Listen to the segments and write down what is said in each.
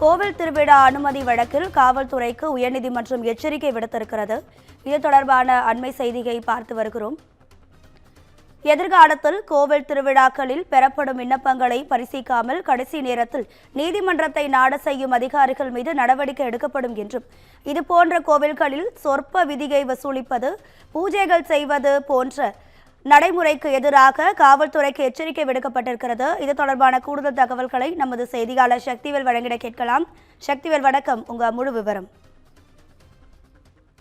கோவில் திருவிழா அனுமதி வழக்கில் காவல்துறைக்கு உயர்நீதிமன்றம் எச்சரிக்கை விடுத்திருக்கிறது. இது தொடர்பான அண்மை செய்தியை பார்த்து வருகிறோம். எதிர்காலத்தில் கோவில் திருவிழாக்களில் பெறப்படும் விண்ணப்பங்களை பரிசீலிக்காமல் கடைசி நேரத்தில் நீதிமன்றத்தை நாட செய்யும் அதிகாரிகள் மீது நடவடிக்கை எடுக்கப்படும் என்றும், இதுபோன்ற கோவில்களில் சொற்ப விதியை வசூலிப்பது, பூஜைகள் செய்வது போன்ற நடைமுறைக்கு எதிராக காவல்துறைக்கு எச்சரிக்கை விடுக்கப்பட்டிருக்கிறது. இது தொடர்பான கூடுதல் தகவல்களை நமது செய்தியாளர் சக்திவேல் வழங்கிட கேட்கலாம். சக்திவேல், வணக்கம். உங்க முழு விவரம்.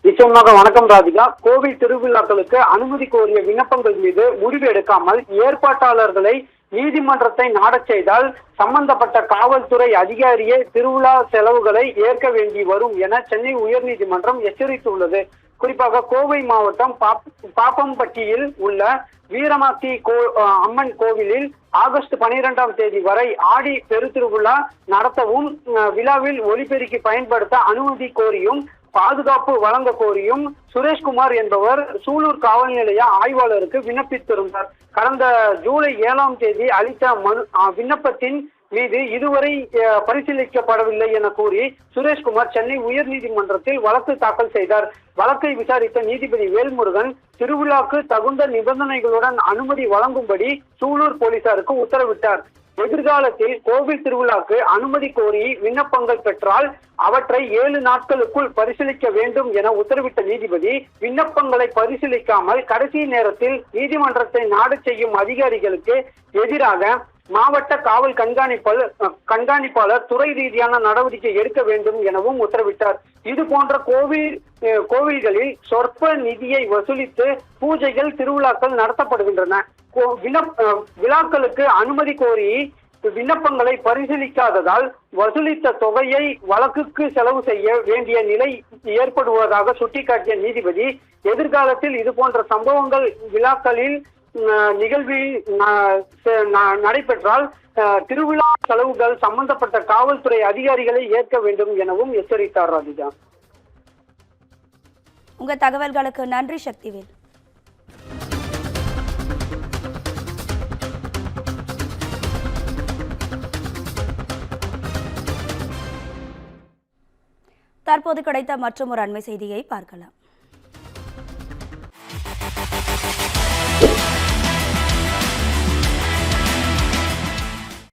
நிச்சயமாக வணக்கம் ராதிகா. கோவில் திருவிழாக்களுக்கு அனுமதி கோரிய விண்ணப்பங்கள் மீது முடிவு எடுக்காமல் ஏற்பாட்டாளர்களை நீதிமன்றத்தை நாடச் செய்தால் சம்பந்தப்பட்ட காவல்துறை அதிகாரியே திருவிழா செலவுகளை ஏற்க வேண்டி வரும் என சென்னை உயர்நீதிமன்றம் எச்சரித்துள்ளது. குறிப்பாக கோவை மாவட்டம் பாப்பம்பட்டியில் உள்ள வீரமாத்தி அம்மன் கோவிலில் ஆகஸ்ட் 12ஆம் தேதி வரை ஆடி பெருத்திருவிழா நடத்தவும் விழாவில் ஒலிபெருக்கி பயன்படுத்த அனுமதி கோரியும் பாதுகாப்பு வழங்க கோரியும் சுரேஷ்குமார் என்பவர் சூலூர் காவல் நிலைய ஆய்வாளருக்கு விண்ணப்பித்திருந்தார். கடந்த ஜூலை 7ஆம் தேதி அளித்த விண்ணப்பத்தின் மீது இதுவரை பரிசீலிக்கப்படவில்லை என கூறி சுரேஷ்குமார் சென்னை உயர்நீதிமன்றத்தில் வழக்கு தாக்கல் செய்தார். வழக்கை விசாரித்த நீதிபதி வேல்முருகன் திருவிழாக்கு தகுந்த நிபந்தனைகளுடன் அனுமதி வழங்கும்படி சூலூர் போலீசாருக்கு உத்தரவிட்டார். எதிர்காலத்தில் கோவில் திருவிழாக்கு அனுமதி கோரி விண்ணப்பங்கள் பெற்றால் அவற்றை 7 நாட்களுக்குள் பரிசீலிக்க வேண்டும் என உத்தரவிட்ட நீதிபதி விண்ணப்பங்களை பரிசீலிக்காமல் கடைசி நேரத்தில் நீதிமன்றத்தை நாடச் செய்யும் அதிகாரிகளுக்கு எதிராக மாவட்ட காவல் கண்காணிப்பாளர் துறை ரீதியான நடவடிக்கை எடுக்க வேண்டும் எனவும் உத்தரவிட்டார். இது போன்ற கோவில்களில் சொற்ப நிதியை வசூலித்து பூஜைகள் திருவிழாக்கள் நடத்தப்படுகின்றன. விழாக்களுக்கு அனுமதி கோரி விண்ணப்பங்களை பரிசீலிக்காததால் வசூலித்த தொகையை வழக்குக்கு செலவு செய்ய வேண்டிய நிலை ஏற்படுவதாக சுட்டிக்காட்டிய நீதிபதி, எதிர்காலத்தில் இது போன்ற சம்பவங்கள் விழாக்களில் நிகழ்வில் நடைபெற்றால் திருவிழா செலவுகள் சம்பந்தப்பட்ட காவல்துறை அதிகாரிகளை ஏற்க வேண்டும் எனவும் எச்சரித்தார். ராதிகா, உங்க தகவல்களுக்கு நன்றி சக்திவேல். தற்போது கிடைத்த மற்றும் ஒரு அண்மை செய்தியை பார்க்கலாம்.